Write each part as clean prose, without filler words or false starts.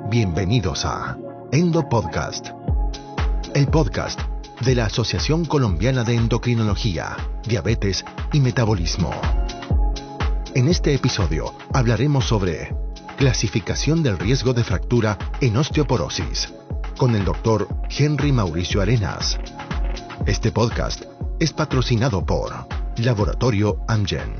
Bienvenidos a Endo Podcast, el podcast de la Asociación Colombiana de Endocrinología, Diabetes y Metabolismo. En este episodio hablaremos sobre clasificación del riesgo de fractura en osteoporosis con el Dr. Henry Mauricio Arenas. Este podcast es patrocinado por Laboratorio Amgen.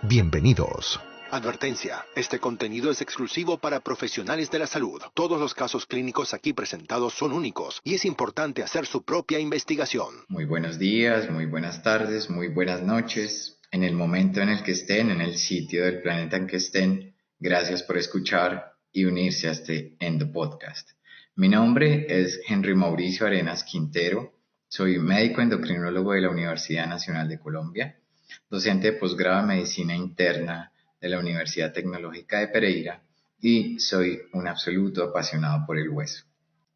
Bienvenidos. Advertencia: este contenido es exclusivo para profesionales de la salud. Todos los casos clínicos aquí presentados son únicos y es importante hacer su propia investigación. Muy buenos días, muy buenas tardes, muy buenas noches. En el momento en el que estén, en el sitio del planeta en que estén, gracias por escuchar y unirse a este Endo Podcast. Mi nombre es Henry Mauricio Arenas Quintero. Soy médico endocrinólogo de la Universidad Nacional de Colombia, docente de posgrado en Medicina Interna de la Universidad Tecnológica de Pereira y soy un absoluto apasionado por el hueso.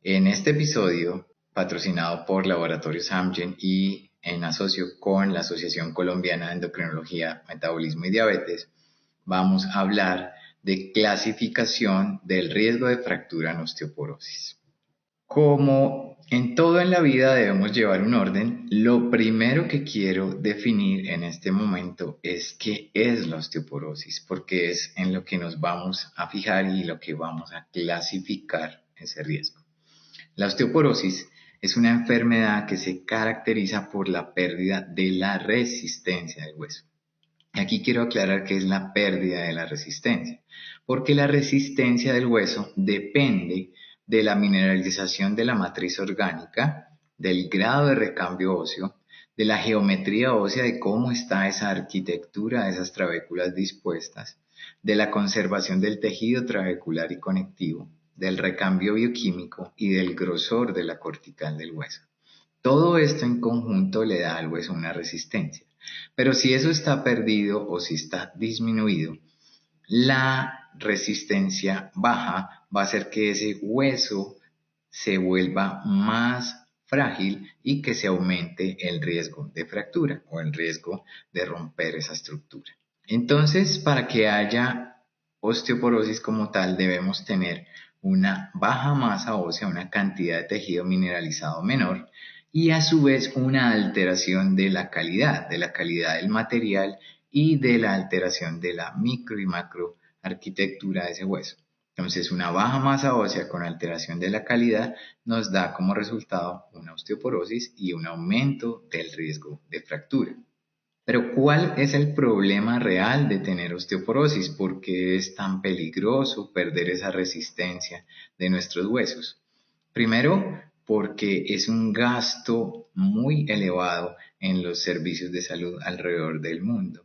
En este episodio, patrocinado por Laboratorios Amgen y en asocio con la Asociación Colombiana de Endocrinología, Metabolismo y Diabetes, vamos a hablar de clasificación del riesgo de fractura en osteoporosis. Como en todo en la vida debemos llevar un orden, lo primero que quiero definir en este momento es qué es la osteoporosis, porque es en lo que nos vamos a fijar y lo que vamos a clasificar ese riesgo. La osteoporosis es una enfermedad que se caracteriza por la pérdida de la resistencia del hueso. Aquí quiero aclarar qué es la pérdida de la resistencia, porque la resistencia del hueso depende de la mineralización de la matriz orgánica, del grado de recambio óseo, de la geometría ósea, de cómo está esa arquitectura de esas trabéculas dispuestas, de la conservación del tejido trabecular y conectivo, del recambio bioquímico y del grosor de la cortical del hueso. Todo esto en conjunto le da al hueso una resistencia. Pero si eso está perdido o si está disminuido, la resistencia baja va a hacer que ese hueso se vuelva más frágil y que se aumente el riesgo de fractura o el riesgo de romper esa estructura. Entonces, para que haya osteoporosis como tal, debemos tener una baja masa ósea, una cantidad de tejido mineralizado menor y a su vez una alteración de la calidad del material y de la alteración de la micro y macro arquitectura de ese hueso. Entonces, una baja masa ósea con alteración de la calidad nos da como resultado una osteoporosis y un aumento del riesgo de fractura. Pero ¿cuál es el problema real de tener osteoporosis? ¿Por qué es tan peligroso perder esa resistencia de nuestros huesos? Primero, porque es un gasto muy elevado en los servicios de salud alrededor del mundo.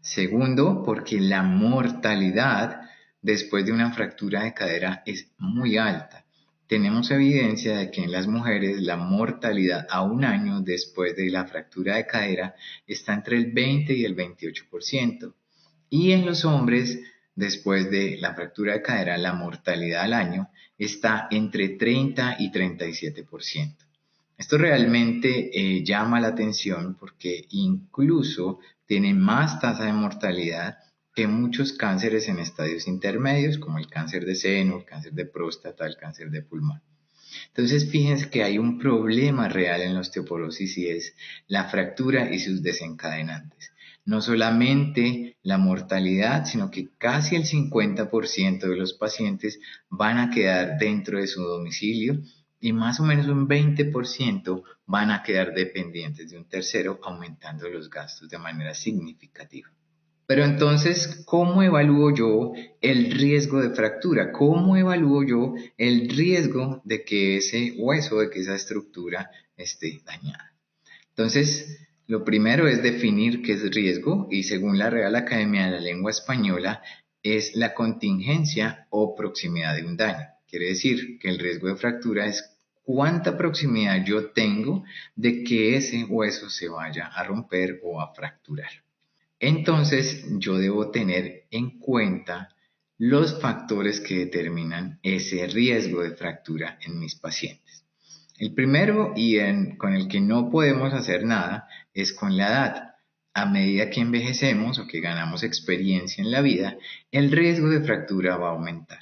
Segundo, porque la mortalidad después de una fractura de cadera es muy alta. Tenemos evidencia de que en las mujeres la mortalidad a un año después de la fractura de cadera está entre el 20 y el 28%. Y en los hombres, después de la fractura de cadera, la mortalidad al año está entre 30 y 37%. Esto realmente llama la atención porque incluso tiene más tasa de mortalidad que muchos cánceres en estadios intermedios, como el cáncer de seno, el cáncer de próstata, el cáncer de pulmón. Entonces, fíjense que hay un problema real en la osteoporosis y es la fractura y sus desencadenantes. No solamente la mortalidad, sino que casi el 50% de los pacientes van a quedar dentro de su domicilio y más o menos un 20% van a quedar dependientes de un tercero, aumentando los gastos de manera significativa. Pero entonces, ¿cómo evalúo yo el riesgo de fractura? ¿Cómo evalúo yo el riesgo de que ese hueso, de que esa estructura esté dañada? Entonces, lo primero es definir qué es riesgo y según la Real Academia de la Lengua Española es la contingencia o proximidad de un daño. Quiere decir que el riesgo de fractura es cuánta proximidad yo tengo de que ese hueso se vaya a romper o a fracturar. Entonces, yo debo tener en cuenta los factores que determinan ese riesgo de fractura en mis pacientes. El primero con el que no podemos hacer nada es con la edad. A medida que envejecemos o que ganamos experiencia en la vida, el riesgo de fractura va a aumentar.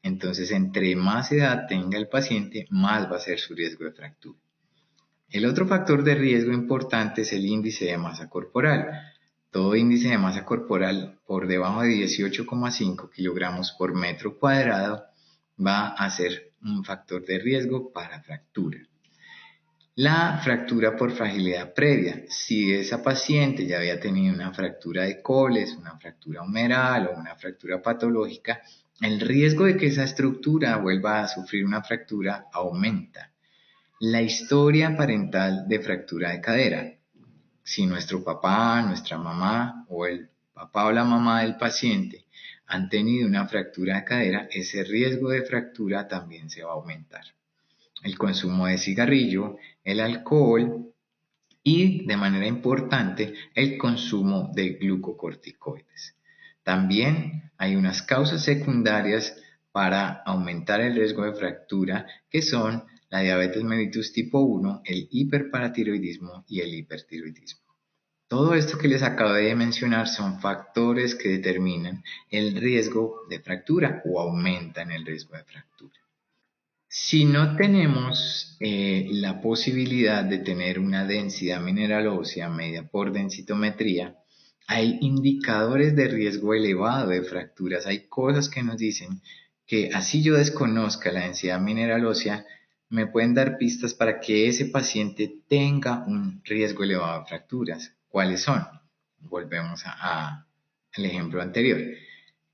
Entonces, entre más edad tenga el paciente, más va a ser su riesgo de fractura. El otro factor de riesgo importante es el índice de masa corporal. Todo índice de masa corporal por debajo de 18,5 kilogramos por metro cuadrado va a ser un factor de riesgo para fractura. La fractura por fragilidad previa. Si esa paciente ya había tenido una fractura de Coles, una fractura humeral o una fractura patológica, el riesgo de que esa estructura vuelva a sufrir una fractura aumenta. La historia parental de fractura de cadera. Si nuestro papá, nuestra mamá o el papá o la mamá del paciente han tenido una fractura de cadera, ese riesgo de fractura también se va a aumentar. El consumo de cigarrillo, el alcohol y, de manera importante, el consumo de glucocorticoides. También hay unas causas secundarias para aumentar el riesgo de fractura que son la diabetes mellitus tipo 1, el hiperparatiroidismo y el hipertiroidismo. Todo esto que les acabo de mencionar son factores que determinan el riesgo de fractura o aumentan el riesgo de fractura. Si no tenemos la posibilidad de tener una densidad mineral ósea medida por densitometría, hay indicadores de riesgo elevado de fracturas. Hay cosas que nos dicen que así yo desconozca la densidad mineral ósea, me pueden dar pistas para que ese paciente tenga un riesgo elevado de fracturas. ¿Cuáles son? Volvemos al ejemplo anterior.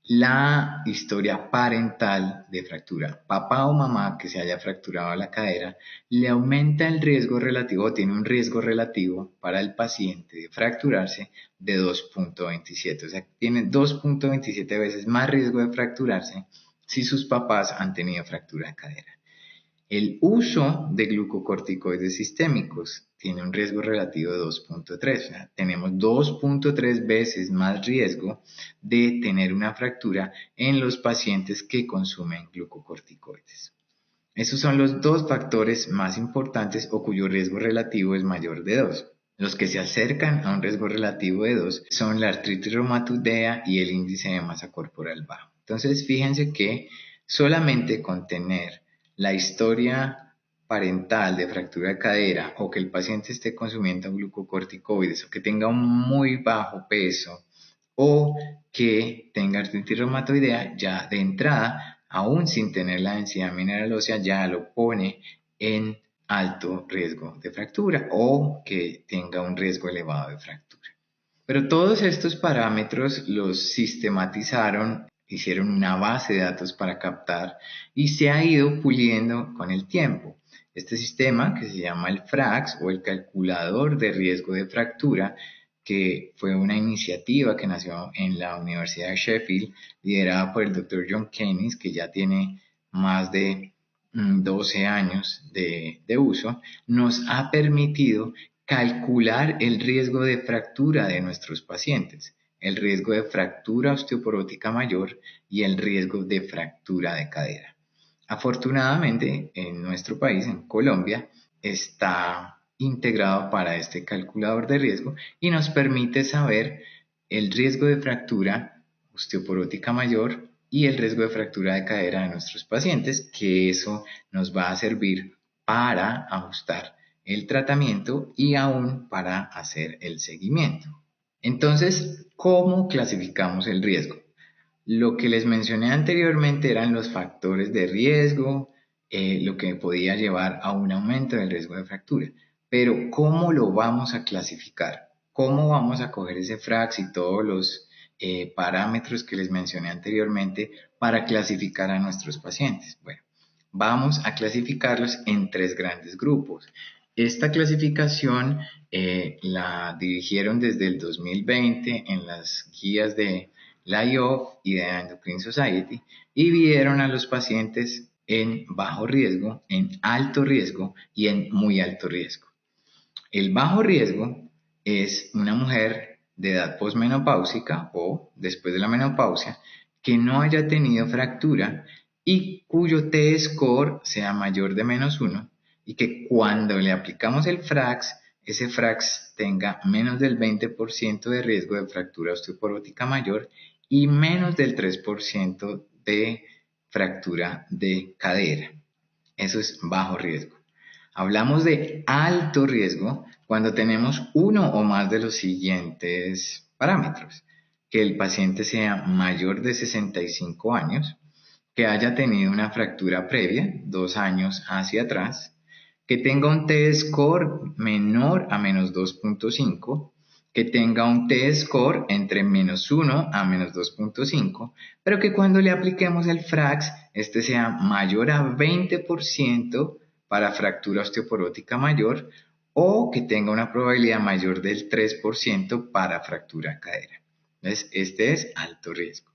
La historia parental de fractura. Papá o mamá que se haya fracturado la cadera le aumenta el riesgo relativo, tiene un riesgo relativo para el paciente de fracturarse de 2.27. O sea, tiene 2.27 veces más riesgo de fracturarse si sus papás han tenido fractura de cadera. El uso de glucocorticoides sistémicos tiene un riesgo relativo de 2.3. O sea, tenemos 2.3 veces más riesgo de tener una fractura en los pacientes que consumen glucocorticoides. Esos son los dos factores más importantes o cuyo riesgo relativo es mayor de 2. Los que se acercan a un riesgo relativo de 2 son la artritis reumatoidea y el índice de masa corporal bajo. Entonces, fíjense que solamente con tener la historia parental de fractura de cadera o que el paciente esté consumiendo glucocorticoides o que tenga un muy bajo peso o que tenga artritis reumatoidea, ya de entrada, aún sin tener la densidad mineral ósea, ya lo pone en alto riesgo de fractura o que tenga un riesgo elevado de fractura. Pero todos estos parámetros los sistematizaron, hicieron una base de datos para captar y se ha ido puliendo con el tiempo. Este sistema, que se llama el FRAX o el calculador de riesgo de fractura, que fue una iniciativa que nació en la Universidad de Sheffield, liderada por el Dr. John Keynes, que ya tiene más de 12 años de uso, nos ha permitido calcular el riesgo de fractura de nuestros pacientes, el riesgo de fractura osteoporótica mayor y el riesgo de fractura de cadera. Afortunadamente, en nuestro país, en Colombia, está integrado para este calculador de riesgo y nos permite saber el riesgo de fractura osteoporótica mayor y el riesgo de fractura de cadera de nuestros pacientes, que eso nos va a servir para ajustar el tratamiento y aún para hacer el seguimiento. Entonces, ¿cómo clasificamos el riesgo? Lo que les mencioné anteriormente eran los factores de riesgo, lo que podía llevar a un aumento del riesgo de fractura. Pero, ¿cómo lo vamos a clasificar? ¿Cómo vamos a coger ese FRAX y todos los parámetros que les mencioné anteriormente para clasificar a nuestros pacientes? Bueno, vamos a clasificarlos en 3 grandes grupos. Esta clasificación la dirigieron desde el 2020 en las guías de la IOF y de Endocrine Society y dividieron a los pacientes en bajo riesgo, en alto riesgo y en muy alto riesgo. El bajo riesgo es una mujer de edad posmenopáusica o después de la menopausia que no haya tenido fractura y cuyo T-score sea mayor de -1 y que cuando le aplicamos el FRAX, ese FRAX tenga menos del 20% de riesgo de fractura osteoporótica mayor y menos del 3% de fractura de cadera. Eso es bajo riesgo. Hablamos de alto riesgo cuando tenemos uno o más de los siguientes parámetros: que el paciente sea mayor de 65 años, que haya tenido una fractura previa, 2 años hacia atrás, que tenga un T-score menor a menos 2.5, que tenga un T-score entre menos 1 a menos 2.5, pero que cuando le apliquemos el FRAX, este sea mayor a 20% para fractura osteoporótica mayor, o que tenga una probabilidad mayor del 3% para fractura cadera. Entonces, este es alto riesgo.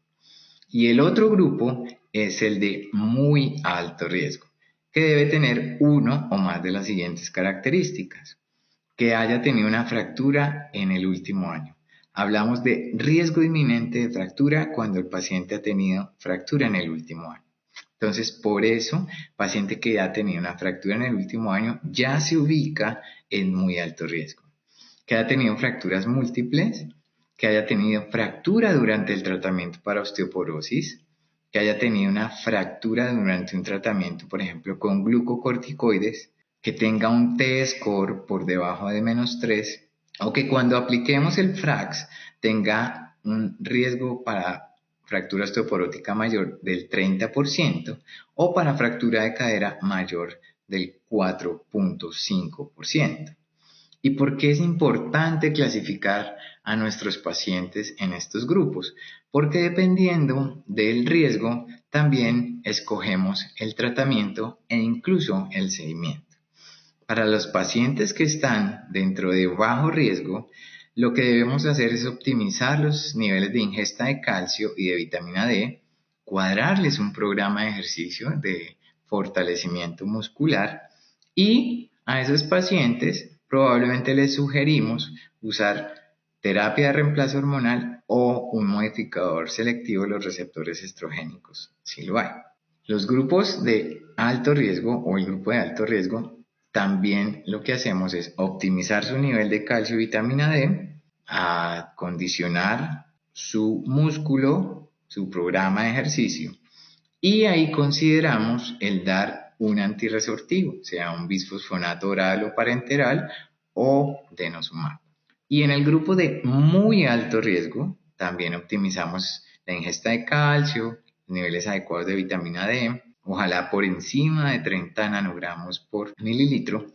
Y el otro grupo es el de muy alto riesgo, que debe tener uno o más de las siguientes características: que haya tenido una fractura en el último año. Hablamos de riesgo inminente de fractura cuando el paciente ha tenido fractura en el último año. Entonces, por eso, paciente que ha tenido una fractura en el último año ya se ubica en muy alto riesgo. Que haya tenido fracturas múltiples, que haya tenido fractura durante el tratamiento para osteoporosis, que haya tenido una fractura durante un tratamiento, por ejemplo, con glucocorticoides, que tenga un T-score por debajo de menos 3, o que cuando apliquemos el FRAX tenga un riesgo para fractura osteoporótica mayor del 30% o para fractura de cadera mayor del 4.5%. ¿Y por qué es importante clasificar a nuestros pacientes en estos grupos? Porque dependiendo del riesgo, también escogemos el tratamiento e incluso el seguimiento. Para los pacientes que están dentro de bajo riesgo, lo que debemos hacer es optimizar los niveles de ingesta de calcio y de vitamina D, cuadrarles un programa de ejercicio de fortalecimiento muscular, y a esos pacientes probablemente les sugerimos usar terapia de reemplazo hormonal o un modificador selectivo de los receptores estrogénicos, si lo hay. Los grupos de alto riesgo o el grupo de alto riesgo, también lo que hacemos es optimizar su nivel de calcio y vitamina D, acondicionar su músculo, su programa de ejercicio, y ahí consideramos el dar un antirresortivo, sea un bisfosfonato oral o parenteral o denosumab. Y en el grupo de muy alto riesgo, también optimizamos la ingesta de calcio, niveles adecuados de vitamina D, ojalá por encima de 30 nanogramos por mililitro,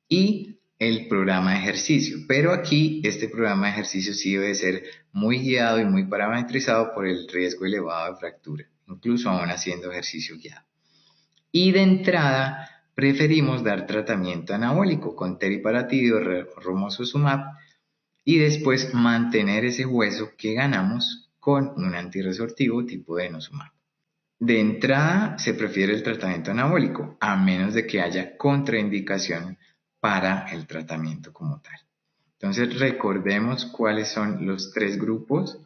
y el programa de ejercicio. Pero aquí este programa de ejercicio sí debe ser muy guiado y muy parametrizado por el riesgo elevado de fractura, incluso aún haciendo ejercicio guiado. Y de entrada preferimos dar tratamiento anabólico con teriparatide o romosozumab, y después mantener ese hueso que ganamos con un antirresortivo tipo denosumab. De entrada se prefiere el tratamiento anabólico, a menos de que haya contraindicación para el tratamiento como tal. Entonces recordemos cuáles son los 3 grupos: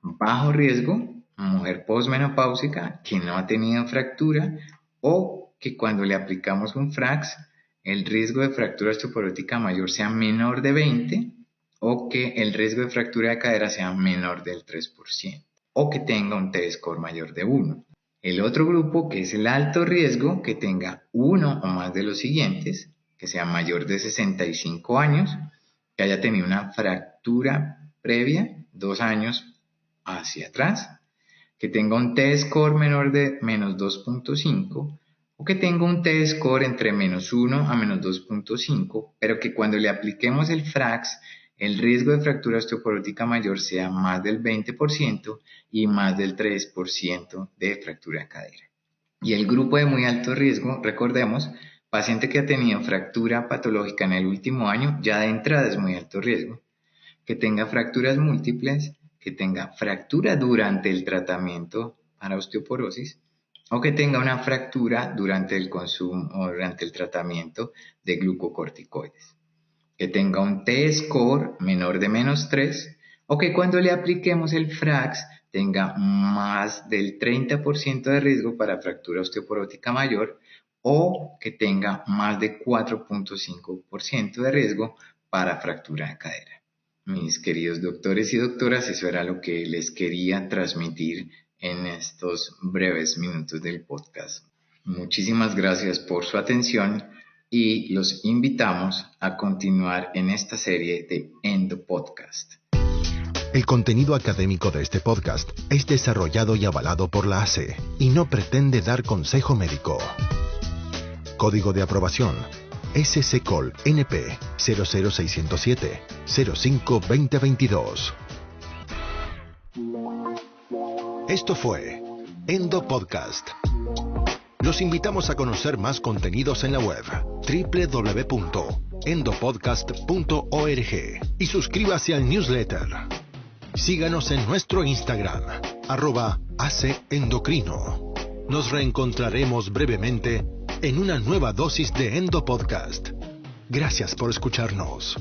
bajo riesgo, mujer posmenopáusica que no ha tenido fractura o que cuando le aplicamos un FRAX el riesgo de fractura osteoporótica mayor sea menor de 20, o que el riesgo de fractura de cadera sea menor del 3%, o que tenga un T-score mayor de 1. El otro grupo, que es el alto riesgo, que tenga uno o más de los siguientes: que sea mayor de 65 años, que haya tenido una fractura previa 2 años hacia atrás, que tenga un T-score menor de menos 2.5, o que tenga un T-score entre menos 1 a menos 2.5, pero que cuando le apliquemos el FRAX el riesgo de fractura osteoporótica mayor sea más del 20% y más del 3% de fractura de cadera. Y el grupo de muy alto riesgo, recordemos, paciente que ha tenido fractura patológica en el último año, ya de entrada es muy alto riesgo, que tenga fracturas múltiples, que tenga fractura durante el tratamiento para osteoporosis, o que tenga una fractura durante el consumo o durante el tratamiento de glucocorticoides, que tenga un T-score menor de menos 3, o que cuando le apliquemos el FRAX tenga más del 30% de riesgo para fractura osteoporótica mayor, o que tenga más de 4.5% de riesgo para fractura de cadera. Mis queridos doctores y doctoras, eso era lo que les quería transmitir en estos breves minutos del podcast. Muchísimas gracias por su atención y los invitamos a continuar en esta serie de Endo Podcast. El contenido académico de este podcast es desarrollado y avalado por la ACE y no pretende dar consejo médico. Código de aprobación SCCOL NP 00607 05-2022. Esto fue Endo Podcast. Los invitamos a conocer más contenidos en la web www.endopodcast.org y suscríbase al newsletter. Síganos en nuestro Instagram, @ACEendocrino. Nos reencontraremos brevemente en una nueva dosis de Endo Podcast. Gracias por escucharnos.